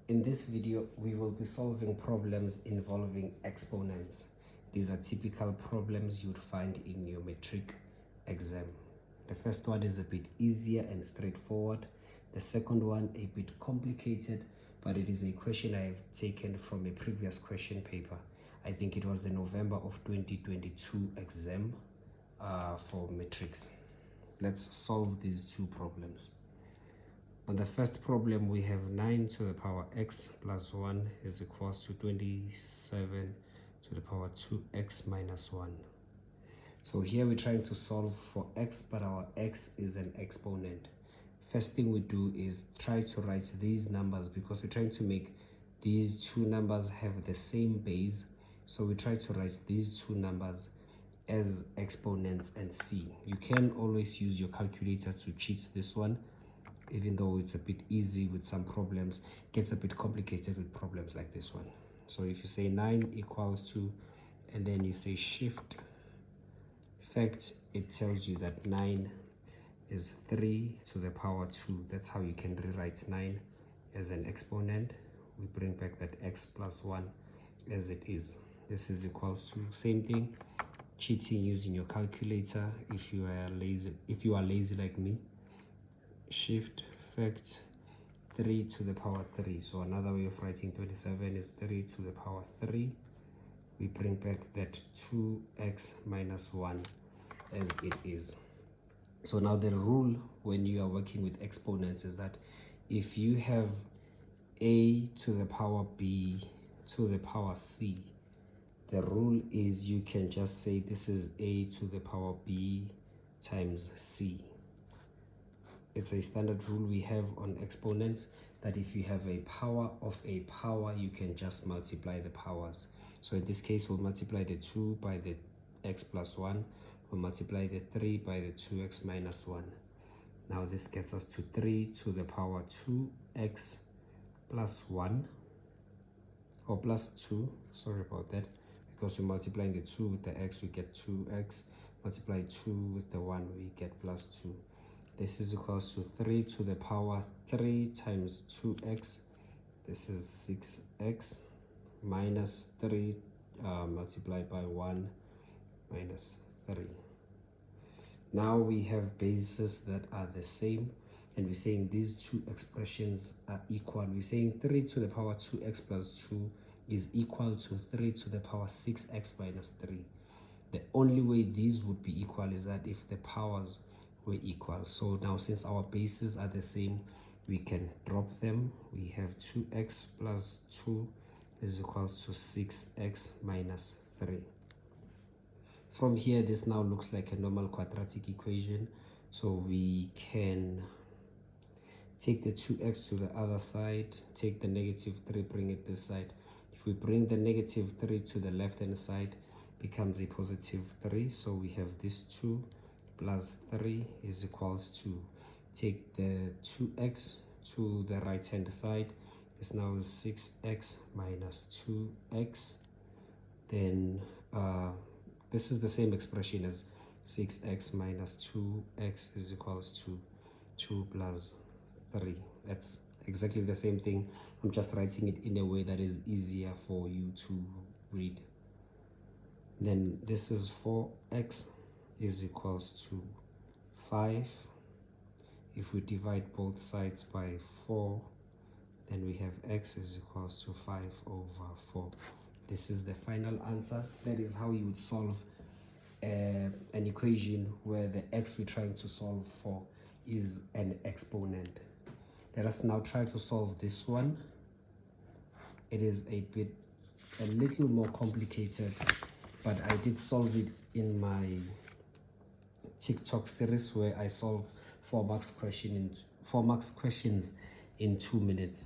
In this video, we will be solving problems involving exponents. These are typical problems you'd find in your matric exam. The first one is a bit easier and straightforward. The second one a bit complicated, but it is a question I have taken from a previous question paper. I think it was the November of 2022 exam for matrix. Let's solve these two problems. On the first problem, we have 9 to the power x plus 1 is equals to 27 to the power 2x minus 1. So here we're trying to solve for x, but our x is an exponent. First thing we do is try to write these numbers because we're trying to make these two numbers have the same base. So we try to write these two numbers as exponents and see. You can always use your calculator to cheat this one, even though it's a bit easy with some problems. It gets a bit complicated with problems like this one. So if you say 9 equals to, and then you say shift fact, it tells you that 9 is 3 to the power 2. That's how you can rewrite 9 as an exponent. We bring back that x plus 1 as it is. This is equals to, same thing, cheating using your calculator if you are lazy like me. Shift fact 3 to the power 3. So another way of writing 27 is 3 to the power 3. We bring back that 2x minus 1 as it is. So now the rule when you are working with exponents is that if you have a to the power b to the power c, the rule is you can just say this is a to the power b times c. It's a standard rule we have on exponents that if you have a power of a power, you can just multiply the powers. So in this case, we'll multiply the 2 by the x plus 1. We'll multiply the 3 by the 2x minus 1. Now this gets us to 3 to the power 2x plus 1, or plus 2, sorry about that, because we're multiplying the 2 with the x, we get 2x, multiply 2 with the 1, we get plus 2. This is equals to 3 to the power 3 times 2x. This is 6x minus 3 multiplied by 1 minus 3. Now we have bases that are the same, and we're saying these two expressions are equal. We're saying 3 to the power 2x plus 2 is equal to 3 to the power 6x minus 3. The only way these would be equal is that if the powers were equal. So now since our bases are the same, we can drop them. We have 2x plus 2 is equals to 6x minus 3. From here, this now looks like a normal quadratic equation. So we can take the 2x to the other side, take the negative 3, bring it this side. If we bring the negative 3 to the left hand side, becomes a positive 3. So we have this 2 plus 3 is equals to, take the 2x to the right hand side. This now is 6x minus 2x. Then this is the same expression as 6x minus 2x is equals to 2 plus 3. That's exactly the same thing. I'm just writing it in a way that is easier for you to read. Then this is 4x is equals to 5. If we divide both sides by 4, then we have x is equals to 5 over 4. This is the final answer. That is how you would solve an equation where the x we're trying to solve for is an exponent. Let us now try to solve this one. It is a little more complicated, but I did solve it in my TikTok series where I solve 4 marks questions in 2 minutes.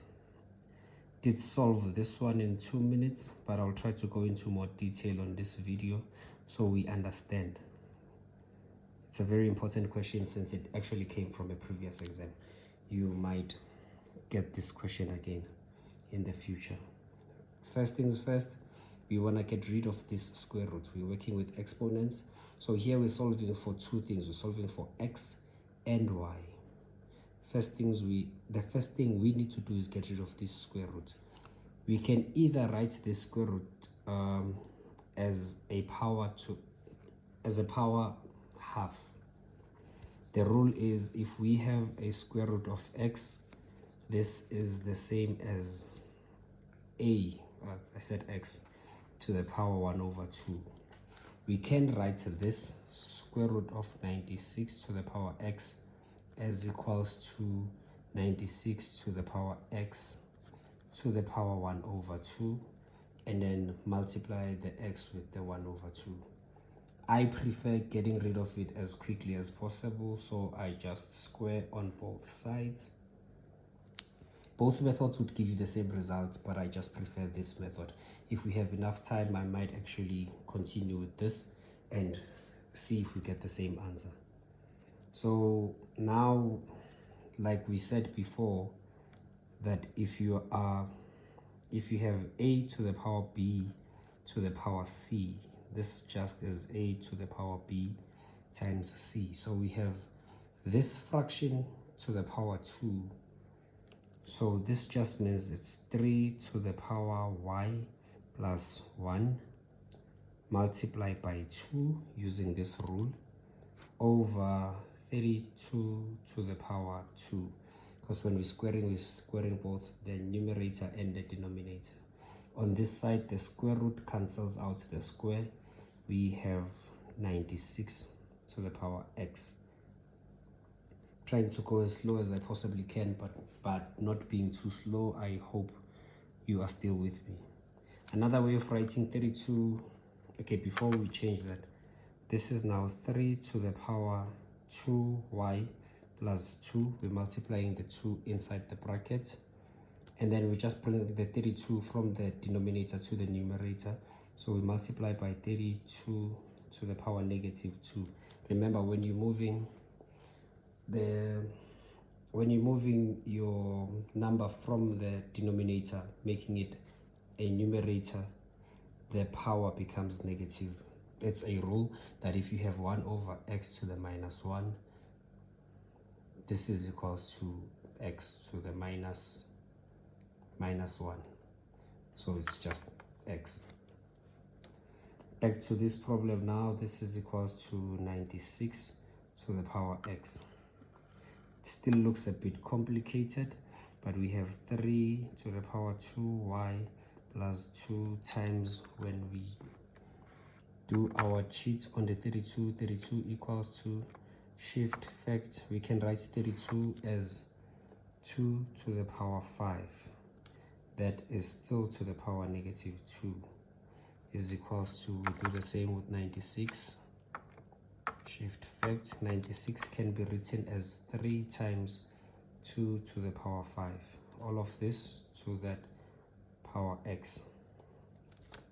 Did solve this one in 2 minutes, but I'll try to go into more detail on this video so we understand. It's a very important question since it actually came from a previous exam. You might get this question again in the future. First things first, we want to get rid of this square root. We're working with exponents. So here we're solving for two things. We're solving for x and y. the first thing we need to do is get rid of this square root. We can either write this square root as a power half. The rule is if we have a square root of x, this is the same as I said x to the power 1 over 2. We can write this square root of 96 to the power x as equals to 96 to the power x to the power 1 over 2, and then multiply the x with the 1 over 2. I prefer getting rid of it as quickly as possible, so I just square on both sides. Both methods would give you the same result, but I just prefer this method. If we have enough time, I might actually continue with this and see if we get the same answer. So now, like we said before, that if you have a to the power b to the power c, this just is a to the power b times c. So we have this fraction to the power 2. So this just means it's 3 to the power y plus 1 multiplied by 2 using this rule over 32 to the power 2. Because when we're squaring both the numerator and the denominator. On this side, the square root cancels out the square. We have 96 to the power x. Trying to go as slow as I possibly can, but not being too slow. I hope you are still with me. Another way of writing 32, okay, before we change that, this is now 3 to the power 2y plus 2. We're multiplying the 2 inside the bracket. And then we just bring the 32 from the denominator to the numerator. So we multiply by 32 to the power negative 2. Remember, when you're moving your number from the denominator, making it a numerator, the power becomes negative. It's a rule that if you have 1 over x to the minus 1, this is equals to x to the minus 1. So it's just x. Back to this problem now. This is equals to 96 to the power x. It still looks a bit complicated, but we have 3 to the power 2y plus 2 times, when we do our cheat on the 32 equals to shift fact. We can write 32 as 2 to the power 5. That is still to the power negative 2 is equals to, we do the same with 96. Shift fact, 96 can be written as 3 times 2 to the power 5. All of this to that power x.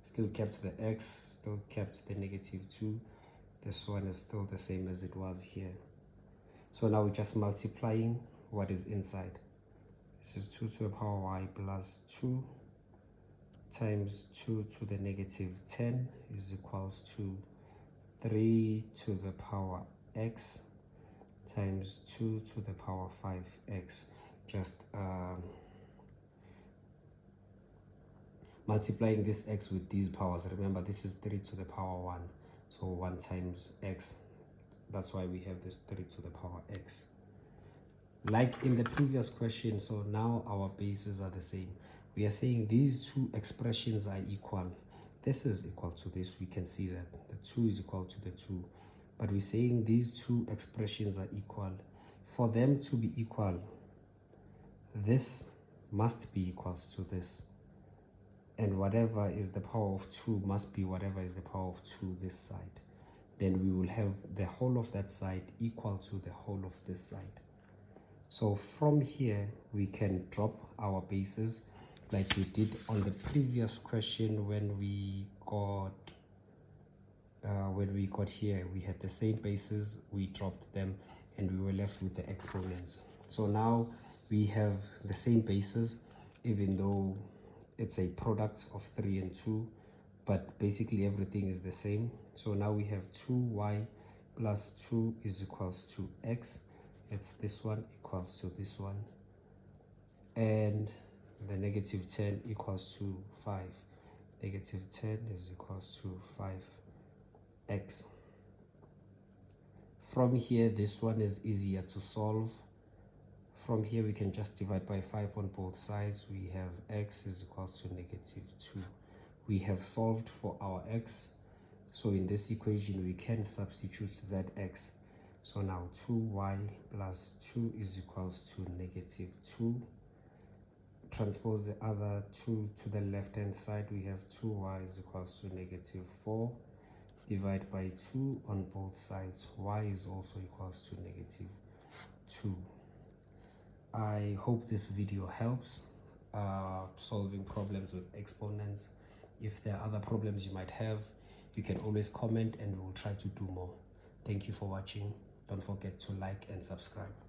Still kept the x, still kept the negative 2. This one is still the same as it was here. So now we're just multiplying what is inside. This is 2 to the power y plus 2 times 2 to the negative 10 is equals to 3 to the power x times 2 to the power 5x. Just multiplying this x with these powers. Remember, this is 3 to the power 1. So 1 times x. That's why we have this 3 to the power x. Like in the previous question, so now our bases are the same. We are saying these two expressions are equal. This is equal to this. We can see that the 2 is equal to the 2. But we're saying these two expressions are equal. For them to be equal, this must be equals to this. And whatever is the power of 2 must be whatever is the power of 2 this side. Then we will have the whole of that side equal to the whole of this side. So from here, we can drop our bases like we did on the previous question when we got here. We had the same bases, we dropped them, and we were left with the exponents. So now we have the same bases, even though it's a product of 3 and 2, but basically everything is the same. So now we have 2y plus 2 is equals to x, it's this one equals to this one, and the negative 10 equals to 5. Negative 10 is equals to 5x. From here, this one is easier to solve. From here, we can just divide by 5 on both sides. We have x is equals to negative 2. We have solved for our x. So in this equation, we can substitute that x. So now 2y plus 2 is equals to negative 2. Transpose the other 2 to the left-hand side. We have 2y is equals to negative 4. Divide by 2 on both sides. Y is also equals to negative 2. I hope this video helps solving problems with exponents. If there are other problems you might have, you can always comment and we'll try to do more. Thank you for watching. Don't forget to like and subscribe.